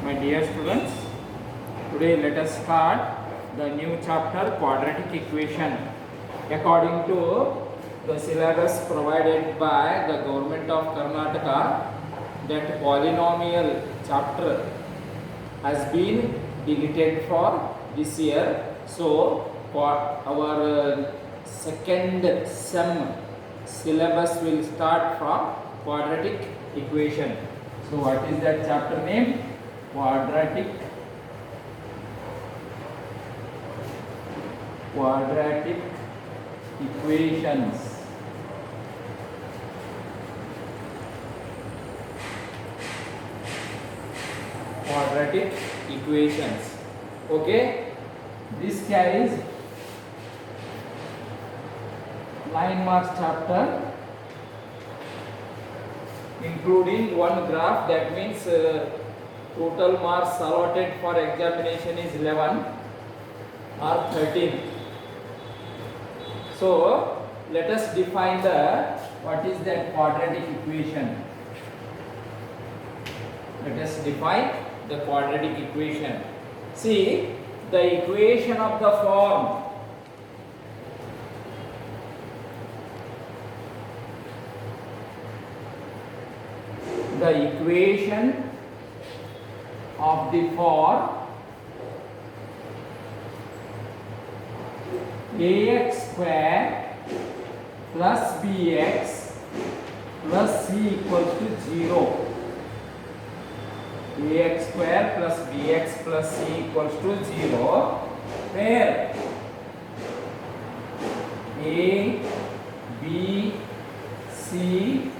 My dear students, today let us start the new chapter quadratic equation according to the syllabus provided by the government of Karnataka. That polynomial chapter has been deleted for this year. So for our second sem syllabus will start from quadratic equation. So what is that chapter name? Quadratic equations. Quadratic equations. Okay, this carries 9 marks chapter, including one graph. That means total marks allotted for examination is 11 or 13. So let us define what is that quadratic equation. Let us define the quadratic equation. See, the equation of the form ax square plus bx plus c equals to 0. Ax square plus bx plus c equals to 0, where a, b, c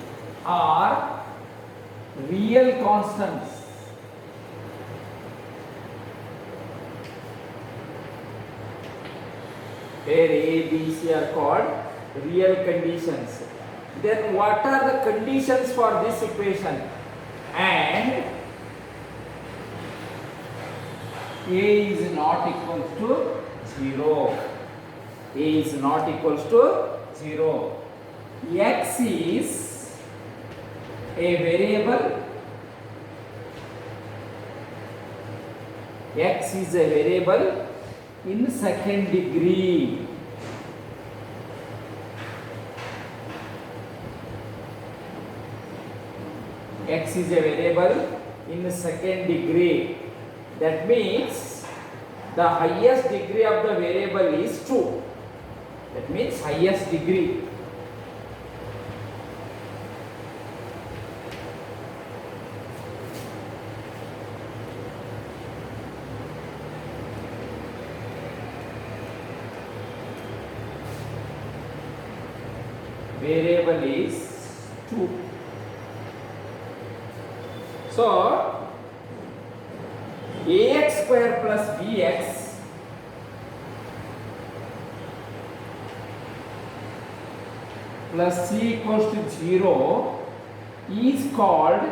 are real constants. Where a, b, c are called real conditions. Then what are the conditions for this equation? And a is not equals to 0. A is not equals to 0. X is a variable. X is a variable in second degree. X is a variable in second degree. That means the highest degree of the variable is 2. That means highest degree. Variable is 2. So ax square plus bx plus c equals to 0 is called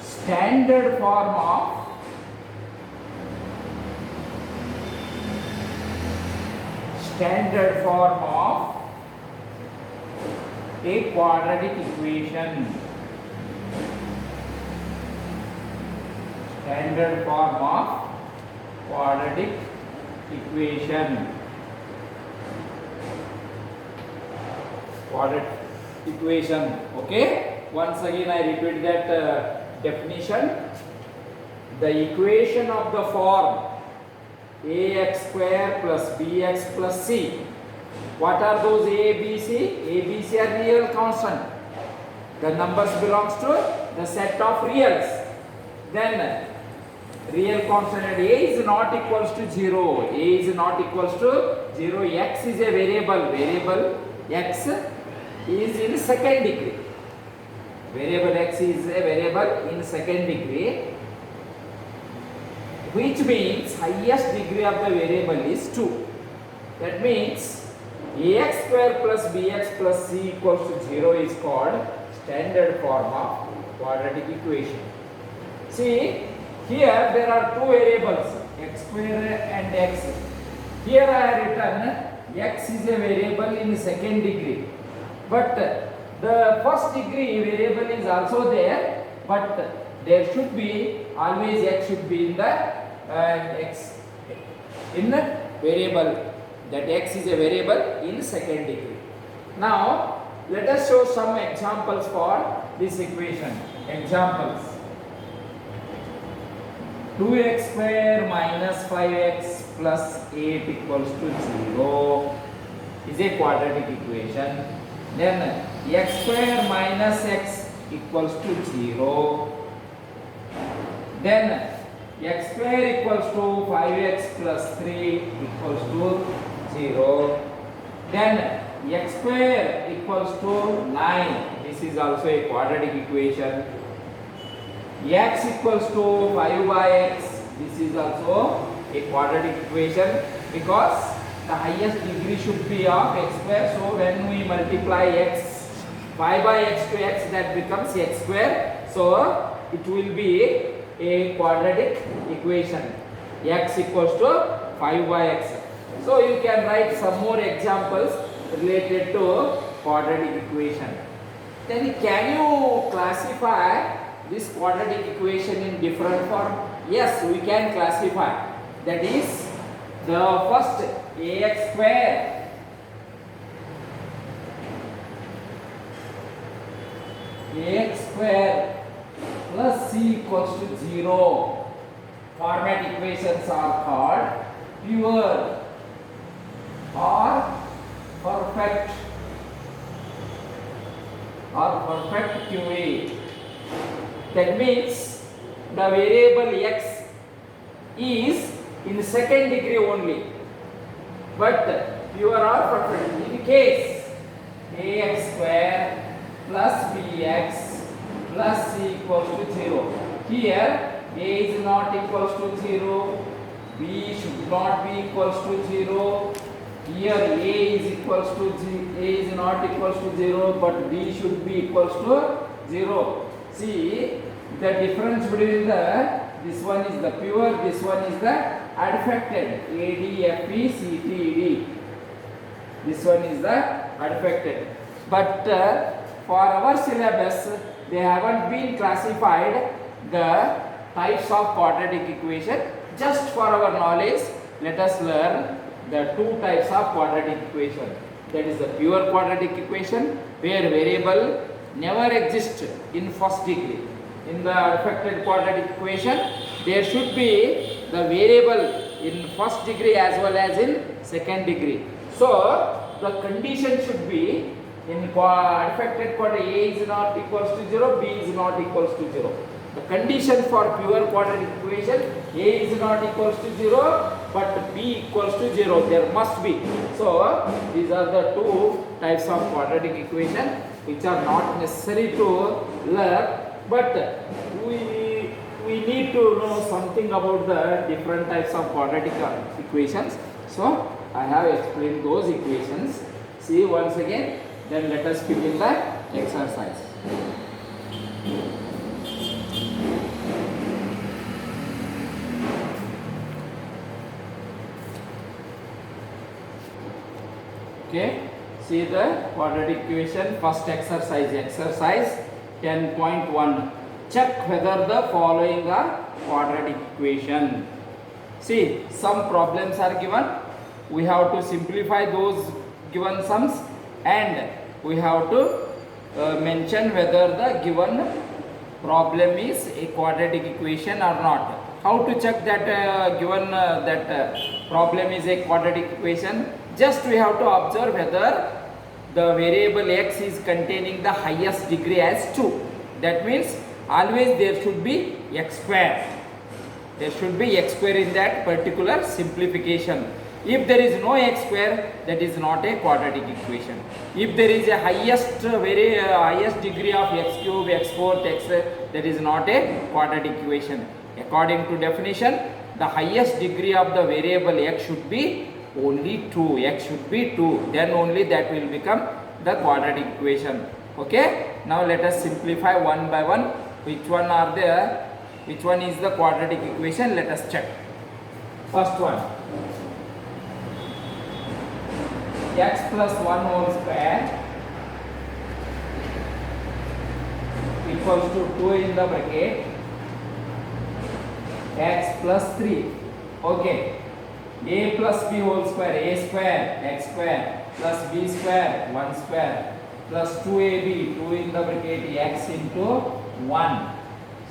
standard form of a quadratic equation. Standard form of quadratic equation. Quadratic equation. Okay. Once again, I repeat that definition. The equation of the form ax square plus bx plus c. What are those a, b, c? A, b, c are real constant. The numbers belongs to the set of reals. Then real constant a is not equals to 0. A is not equals to 0. X is a variable. Variable x is in second degree. Variable x is a variable in second degree, which means highest degree of the variable is 2. That means ax square plus bx plus c equals to 0 is called standard form of quadratic equation. See, here there are two variables, x square and x. Here I have written x is a variable in second degree, but the first degree variable is also there, but there should be always x should be in the x in variable, that x is a variable in second degree. Now let us show some examples for this equation. Examples: 2x square minus 5x plus 8 equals to 0 is a quadratic equation. Then x square minus x equals to 0. Then x square equals to 5x plus 3 equals to 0. Then x square equals to 9. This is also a quadratic equation. X equals to 5 by x. This is also a quadratic equation because the highest degree should be of x square. So when we multiply x 5 by x to x, that becomes x square. So it will be a quadratic equation. X equals to 5 by x. So you can write some more examples related to quadratic equation. Then can you classify this quadratic equation in different form? Yes, we can classify. That is, the first ax square plus c equals to 0 format equations are called pure or perfect QA. That means the variable x is in second degree only, but pure or perfect. In case ax square plus bx plus c equals to 0, here a is not equals to 0, b should not be equals to 0. Here a is equals to a is not equals to 0, but b should be equals to 0. See the difference between this one is the pure, this one is the adfected. AD, FE, CT, ED. This one is the adfected. But for our syllabus, they haven't been classified the types of quadratic equation. Just for our knowledge, let us learn the two types of quadratic equation. That is the pure quadratic equation, where variable never exists in first degree. In the adfected quadratic equation, there should be the variable in first degree as well as in second degree. So the condition should be in adfected quadratic, a is not equals to 0, b is not equals to 0. The condition for pure quadratic equation, a is not equals to 0, but b equals to 0. There must be. So these are the two types of quadratic equation which are not necessary to learn, but we need to know something about the different types of quadratic equations. So I have explained those equations. See once again, then let us begin the exercise. Okay, see the quadratic equation. First exercise 10.1. Check whether the following are quadratic equation. See, some problems are given. We have to simplify those given sums, and we have to mention whether the given problem is a quadratic equation or not. How to check that given that problem is a quadratic equation? Just we have to observe whether the variable x is containing the highest degree as 2. That means always there should be x square. There should be x square in that particular simplification. If there is no x square, that is not a quadratic equation. If there is a highest degree of x cube, x fourth, x, that is not a quadratic equation. According to definition, the highest degree of the variable x should be only 2. X should be 2. Then only that will become the quadratic equation. Okay. Now let us simplify one by one. Which one are there? Which one is the quadratic equation? Let us check. First one. X plus 1 whole square equals to 2 in the bracket x plus 3. Okay, a plus b whole square, a square x square plus b square 1 square plus 2ab, 2 in the bracket x into 1.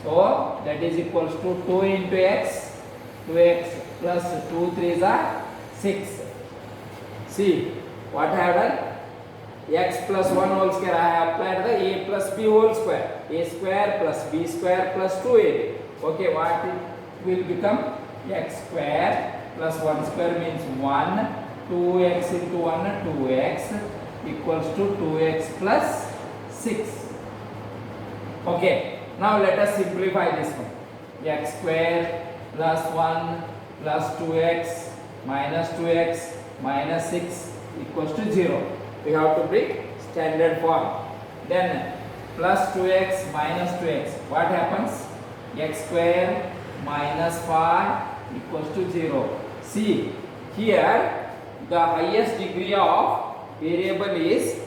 So that is equals to 2 into x, 2x plus 2 3s are 6. See what I have done? X plus 1 whole square, I have applied the a plus b whole square, a square plus b square plus 2ab. Okay, what it will become? X square plus 1 square means 1, 2x into 1 2x equals to 2x plus 6. Okay, now let us simplify this one. X square plus 1 plus 2x minus 2x minus 6 equals to 0. We have to bring standard form. Then plus 2x minus 2x. What happens? X square minus 5 equals to 0. See, here the highest degree of variable is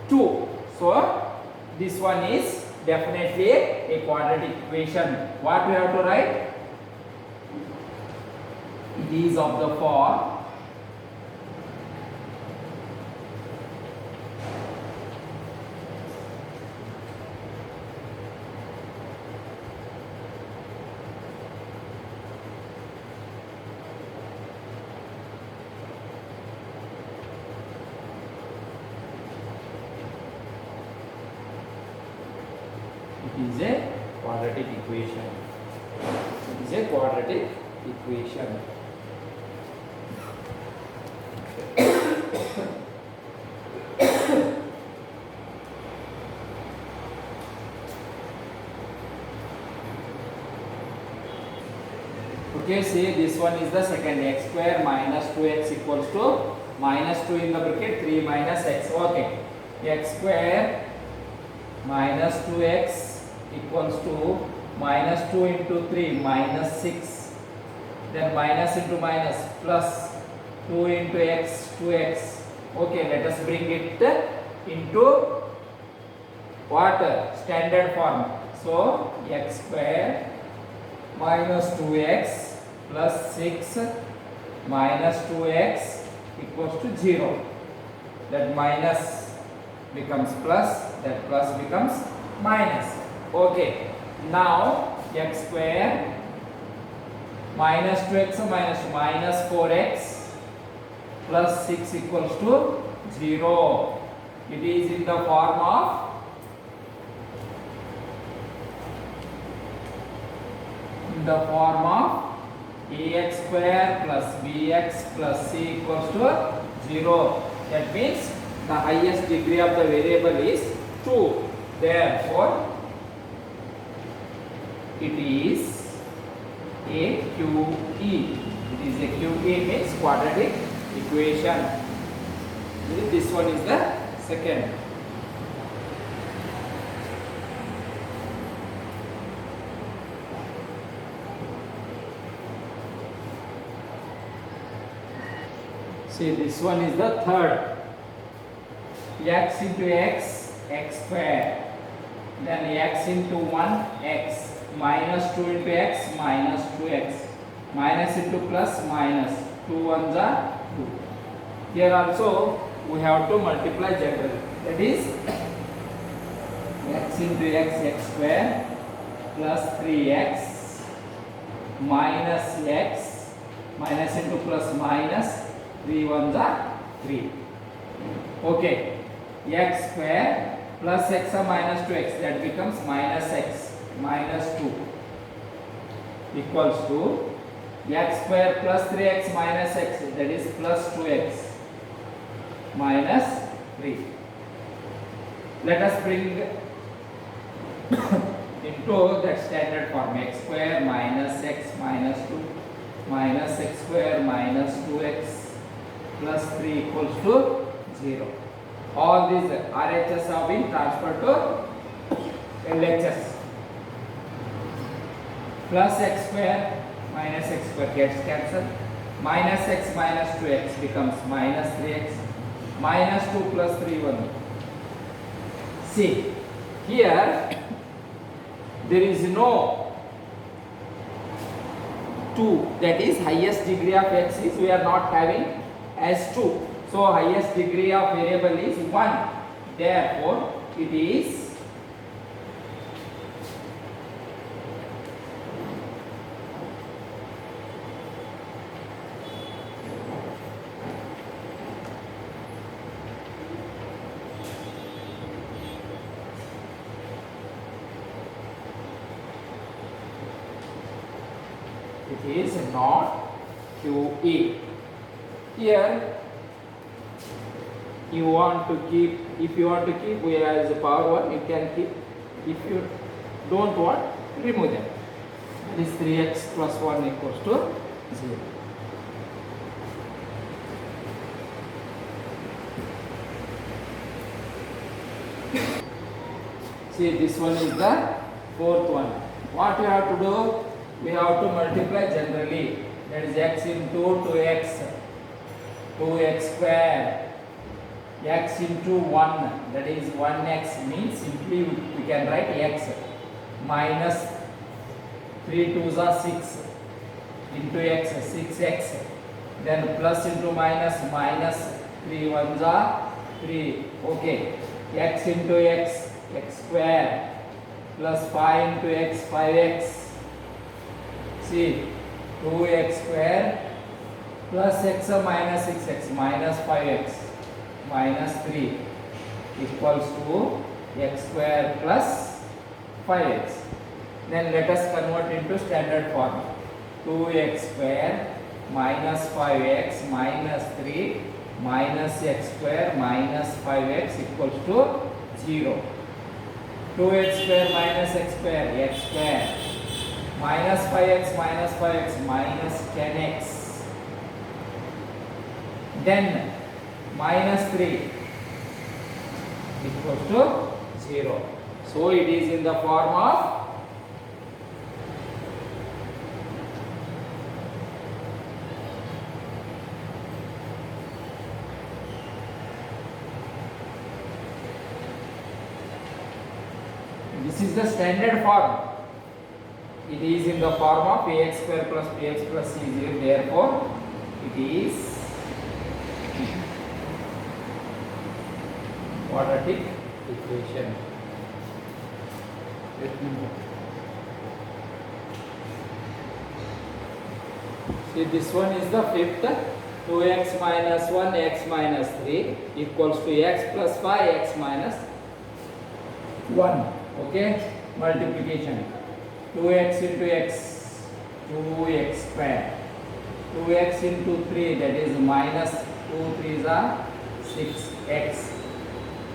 2. So this one is definitely a quadratic equation. What we have to write? It is of the form is a quadratic equation. It is a quadratic equation. Okay, see this one is the second. X square minus 2x equals to minus 2 in the bracket 3 minus x. Okay, x square minus 2x equals to minus 2 into 3 minus 6, then minus into minus plus 2 into x 2x. Okay, let us bring it into what? Standard form. So x square minus 2x plus 6 minus 2x equals to 0. That minus becomes plus, that plus becomes minus. Okay, now x square minus 2x minus 4x plus 6 equals to 0. It is in the form of ax square plus bx plus c equals to 0. That means the highest degree of the variable is 2. Therefore, it is a QE. It is a QE means quadratic equation. This one is the second. See, this one is the third. X into x, x square. Then x into 1, x. Minus 2 into x, minus 2x. Minus into plus, minus. 2 ones are 2. Here also we have to multiply generally. That is x into x, x square plus 3x minus x. Minus into plus, minus. 3 ones are 3. Okay. X square plus x minus 2x, that becomes minus x minus 2 equals to x square plus 3x minus x, that is plus 2x minus 3. Let us bring into that standard form. X square minus x minus 2 minus x square minus 2x plus 3 equals to 0. All these RHS have been transferred to LHS. Plus x square minus x square gets cancelled. Minus x minus 2x becomes minus 3x. Minus 2 plus 3 1. See, here there is no 2, that is highest degree of x is we are not having as 2. So highest degree of variable is 1. Therefore it is not QE. Here you want to keep, if you want to keep we as a power 1, you can keep. If you don't want, remove them. This 3x plus 1 equals to 0. See, this one is the fourth one. What you have to do? We have to multiply generally. That is x into 2x, 2x square, x into 1, that is 1x, means simply we can write x minus 3 2s are 6 into x, 6x, then plus into minus, minus 3 1s are 3. Okay, x into x, x square, plus 5 into x, 5x. See, 2x square plus x minus 6x minus 5x minus 3 equals to x square plus 5x. Then let us convert into standard form. 2x square minus 5x minus 3 minus x square minus 5x equals to 0. 2x square minus x square minus 5x minus 10x, then minus 3 equals to 0. So it is in the form of this is the standard form. It is in the form of ax square plus bx plus c is here. Therefore, it is quadratic equation. Let me know. See, this one is the fifth. 2x minus 1 x minus 3 equals to x plus 5 x minus 1. Okay, multiplication. 2x into x, 2x square, 2x into 3, that is minus 2 3s are 6x,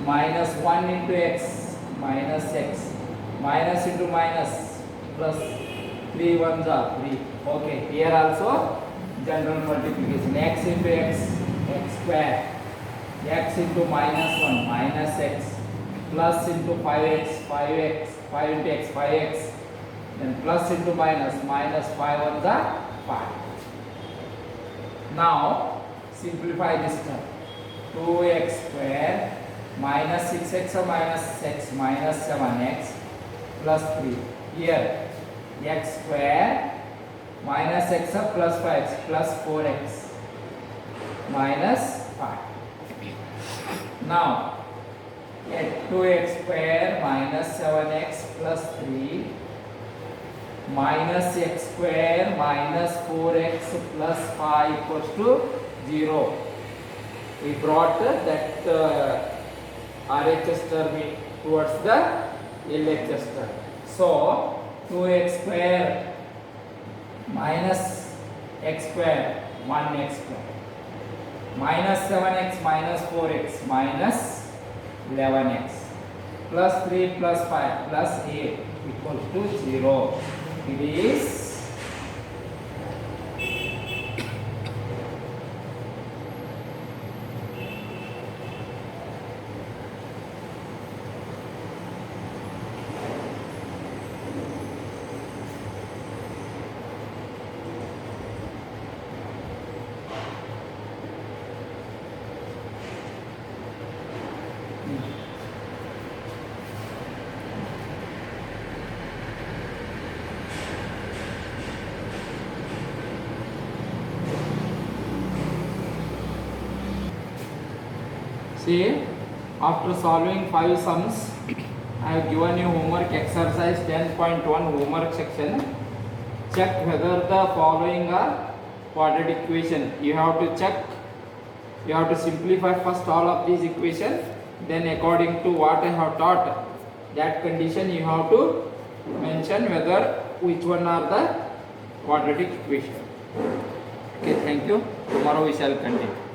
minus 1 into x, minus x, minus into minus, plus 3 1s are 3. Okay, here also general multiplication. X into x, x square, x into minus 1, minus x, plus into 5x, 5x, 5 into x, 5x, then plus into minus, minus 5 1s are 5. Now simplify this term. 2x square minus 6x or minus x minus 7x plus 3. Here x square minus x or plus 5x plus 4x minus 5. Now at 2x square minus 7x plus 3 minus x square minus 4x plus 5 equals to 0. We brought that RHS term towards the LHS term. So 2x square minus x square 1x square minus 7x minus 4x minus 11x plus 3 plus 5 plus 8 equals to 0. It is See, after solving 5 sums, I have given you homework exercise 10.1 homework section. Check whether the following are quadratic equation. You have to check. You have to simplify first all of these equations. Then according to what I have taught, that condition you have to mention whether which one are the quadratic equation. Okay, thank you. Tomorrow we shall continue.